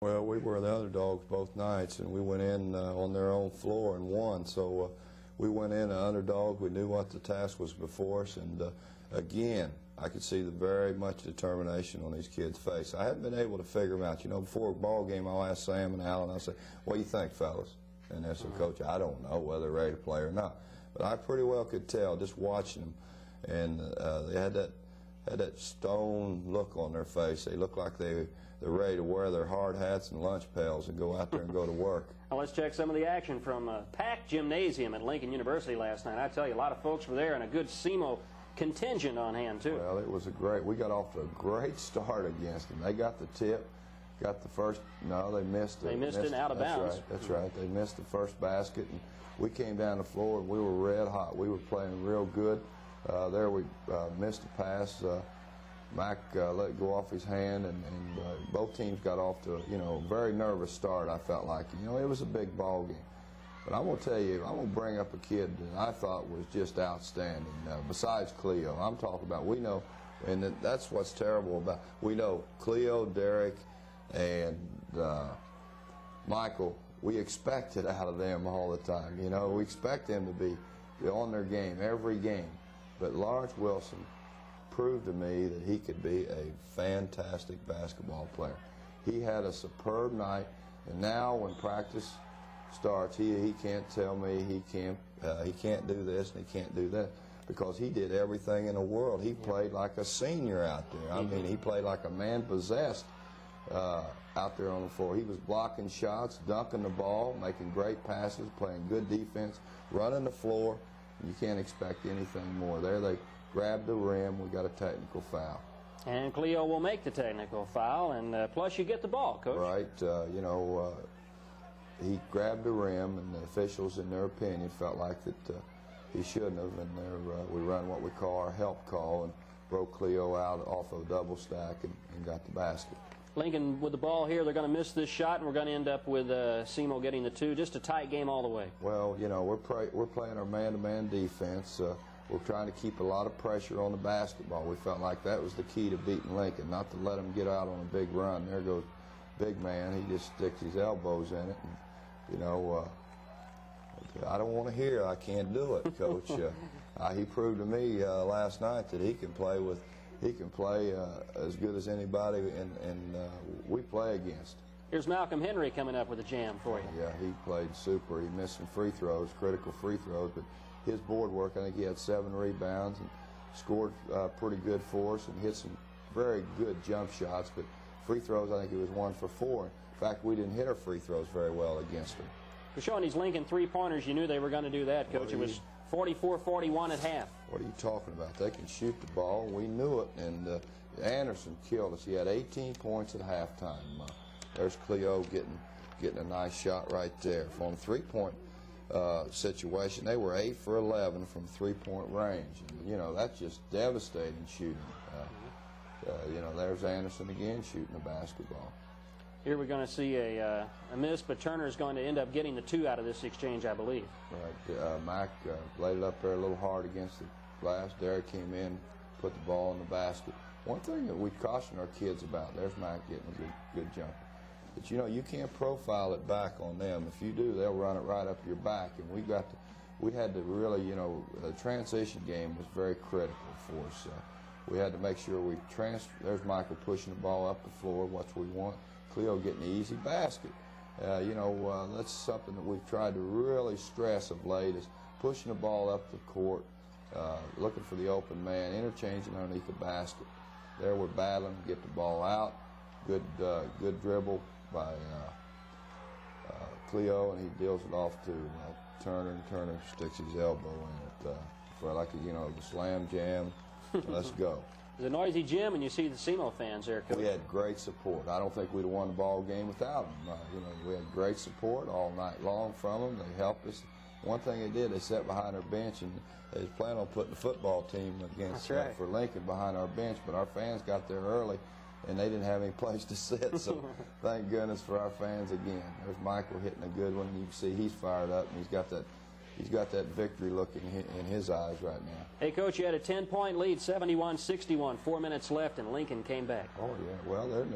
Well, we were the underdogs both nights, and we went in on their own floor and won. So we went in an underdog. We knew what the task was before us, and again, I could see the very much determination on these kids' face. I hadn't been able to figure them out. You know, before a ball game, I'll ask Sam and Alan, I'll say, "What do you think, fellas?" And they said, "Coach, I don't know whether they're ready to play or not." But I pretty well could tell just watching them, and they had that stone look on their face. They looked like they're ready to wear their hard hats and lunch pails and go out there and go to work. Now let's check some of the action from a packed gymnasium at Lincoln University last night. I tell you, a lot of folks were there and a good Semo contingent on hand, too. Well, it was we got off to a great start against them. They got the tip, got the first, no, they missed it. They missed it out of bounds. That's right. They missed the first basket, and we came down the floor, and we were red hot. We were playing real good. There we missed a pass. Mac let it go off his hand, and both teams got off to a very nervous start. I felt like it was a big ball game. But I'm going to tell you, I'm going to bring up a kid that I thought was just outstanding. Besides Cleo, I'm talking about, we know, and that's what's terrible about, we know Cleo, Derek, and Michael, we expect it out of them all the time. We expect them to be on their game every game. But Lawrence Wilson proved to me that he could be a fantastic basketball player. He had a superb night, and now when practice starts, he can't tell me he can't do this and he can't do that, because he did everything in the world. He played like a senior out there. I mean, he played like a man possessed out there on the floor. He was blocking shots, dunking the ball, making great passes, playing good defense, running the floor. You can't expect anything more. There they grabbed the rim. We got a technical foul. And Cleo will make the technical foul, and plus you get the ball, Coach. Right. He grabbed the rim, and the officials, in their opinion, felt like that he shouldn't have, and we run what we call our help call and broke Cleo out off of a double stack and got the basket. Lincoln with the ball here, they're going to miss this shot, and we're going to end up with Semo getting the two. Just a tight game all the way. Well, we're playing our man-to-man defense. We're trying to keep a lot of pressure on the basketball. We felt like that was the key to beating Lincoln, not to let them get out on a big run. There goes big man. He just sticks his elbows in it. And, I don't want to hear I can't do it, Coach. He proved to me last night that he can play as good as anybody, and we play against. Here's Malcolm Henry coming up with a jam for you. Yeah, he played super. He missed some free throws, critical free throws, but his board work, I think he had 7 rebounds and scored pretty good for us and hit some very good jump shots, but free throws, I think he was 1 for 4. In fact, we didn't hit our free throws very well against him. For showing these Lincoln three-pointers, you knew they were going to do that, Coach. It was 44-41 at half. What are you talking about? They can shoot the ball. We knew it, and Anderson killed us. He had 18 points at halftime. There's Cleo getting a nice shot right there. From three-point situation, they were 8 for 11 from three-point range. And, that's just devastating shooting. There's Anderson again shooting the basketball. Here we're going to see a miss, but Turner's going to end up getting the 2 out of this exchange, I believe. Right. Mac laid it up there a little hard against the glass. Derek came in, put the ball in the basket. One thing that we caution our kids about, there's Mac getting a good jump. But, you can't profile it back on them. If you do, they'll run it right up your back. And we had to really, the transition game was very critical for us. We had to make sure we there's Michael pushing the ball up the floor, what we want. Cleo getting the easy basket. That's something that we've tried to really stress of late, is pushing the ball up the court, looking for the open man, interchanging underneath the basket. There we're battling to get the ball out. Good dribble by Cleo, and he deals it off to Turner, and Turner sticks his elbow in it for like the slam jam. Let's go. It's a noisy gym, and you see the Semo fans there, Coach. We had great support. I don't think we'd have won the ball game without them. We had great support all night long from them. They helped us. One thing they did, they sat behind our bench, and they was planning on putting the football team against for Lincoln behind our bench, but our fans got there early, and they didn't have any place to sit, so thank goodness for our fans again. There's Michael hitting a good one. You can see he's fired up, and he's got that victory look in his eyes right now. Hey, Coach, you had a 10-point lead, 71-61, 4 minutes left, and Lincoln came back. Oh yeah, well they're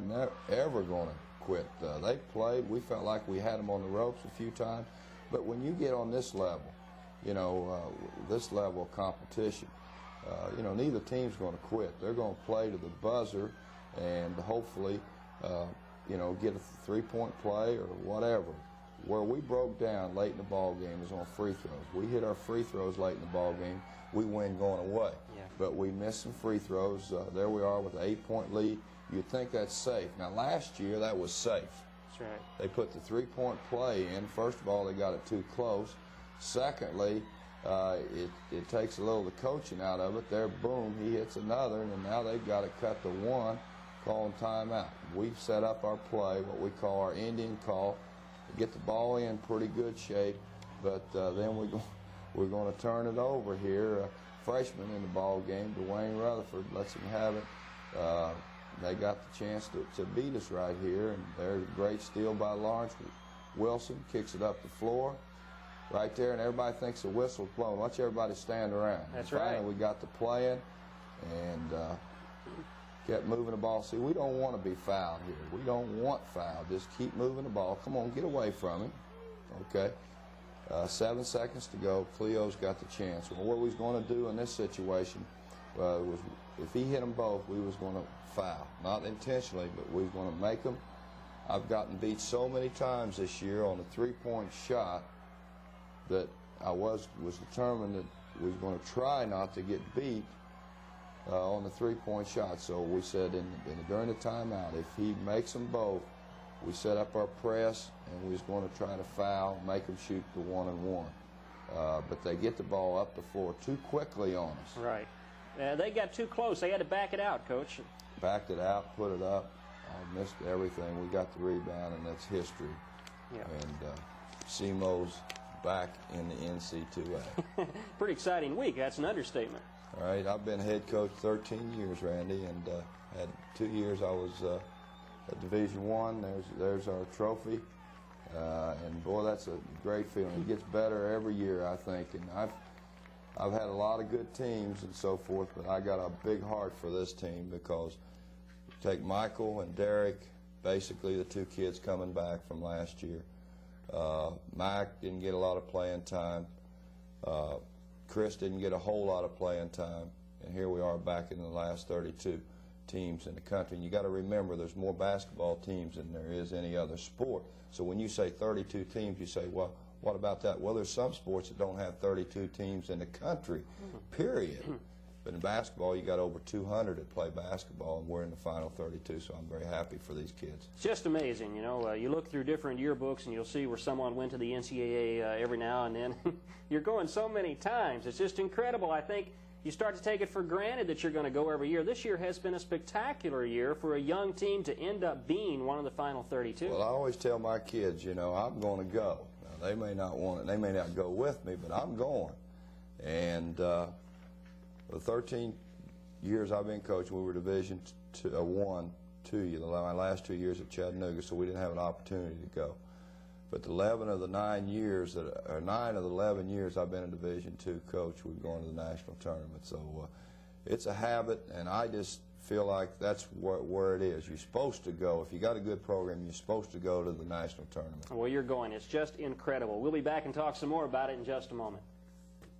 not ever going to quit. They played. We felt like we had them on the ropes a few times. But when you get on this level, you know, this level of competition, you know, neither team's going to quit. They're going to play to the buzzer and hopefully, you know, get a three-point play or whatever. Where we broke down late in the ball game is on free throws. We hit our free throws late in the ball game. We win going away. Yeah. But we missed some free throws. There we are with an 8-point lead. You'd think that's safe. Now, last year, that was safe. That's right. They put the three-point play in. First of all, they got it too close. Secondly, it takes a little of the coaching out of it. There, boom, he hits another, and now they've got it cut to one, calling timeout. We've set up our play, what we call our Indian call, to get the ball in pretty good shape, but then we're going to turn it over here. Freshman in the ball game, Dwayne Rutherford, lets him have it. They got the chance to beat us right here, and there's a great steal by Lawrence Wilson, kicks it up the floor. Right there, and everybody thinks the whistle's blown. Watch everybody stand around. That's right. Finally, we got the play in and kept moving the ball. See, we don't want to be fouled here. We don't want foul. Just keep moving the ball. Come on, get away from him. Okay. 7 seconds to go. Cleo's got the chance. Well, what we was going to do in this situation was if he hit them both, we was going to foul. Not intentionally, but we was going to make them. I've gotten beat so many times this year on a three-point shot that I was determined that we was going to try not to get beat on the three-point shot. So we said during the timeout, if he makes them both, we set up our press and we was going to try to foul, make them shoot the 1-and-1. But they get the ball up the floor too quickly on us. Right. They got too close. They had to back it out, Coach. Backed it out, put it up. I missed everything. We got the rebound, and that's history. Yeah. And Semo's back in the NC2A. Pretty exciting week. That's an understatement. All right. I've been head coach 13 years, Randy, and had 2 years I was at Division I. There's our trophy. And, boy, that's a great feeling. It gets better every year, I think. And I've had a lot of good teams and so forth, but I got a big heart for this team because take Michael and Derek, basically the two kids coming back from last year. Mike didn't get a lot of playing time. Chris didn't get a whole lot of playing time. And here we are back in the last 32 teams in the country. And you got to remember there's more basketball teams than there is any other sport. So when you say 32 teams, you say, well, what about that? Well, there's some sports that don't have 32 teams in the country, period. But in basketball, you got over 200 that play basketball, and we're in the final 32, so I'm very happy for these kids. It's just amazing, you know. You look through different yearbooks, and you'll see where someone went to the NCAA every now and then. You're going so many times. It's just incredible. I think you start to take it for granted that you're going to go every year. This year has been a spectacular year for a young team to end up being one of the final 32. Well, I always tell my kids, you know, I'm going to go. Now, they may not want it. They may not go with me, but I'm going. And the 13 years I've been coaching, we were Division I 2 years. My last 2 years at Chattanooga, so we didn't have an opportunity to go. But 11 of the 9 years, or 9 of the 11 years I've been a Division II coach, we've gone to the national tournament. So it's a habit, and I just feel like that's where it is. You're supposed to go. If you got a good program, you're supposed to go to the national tournament. Well, you're going. It's just incredible. We'll be back and talk some more about it in just a moment.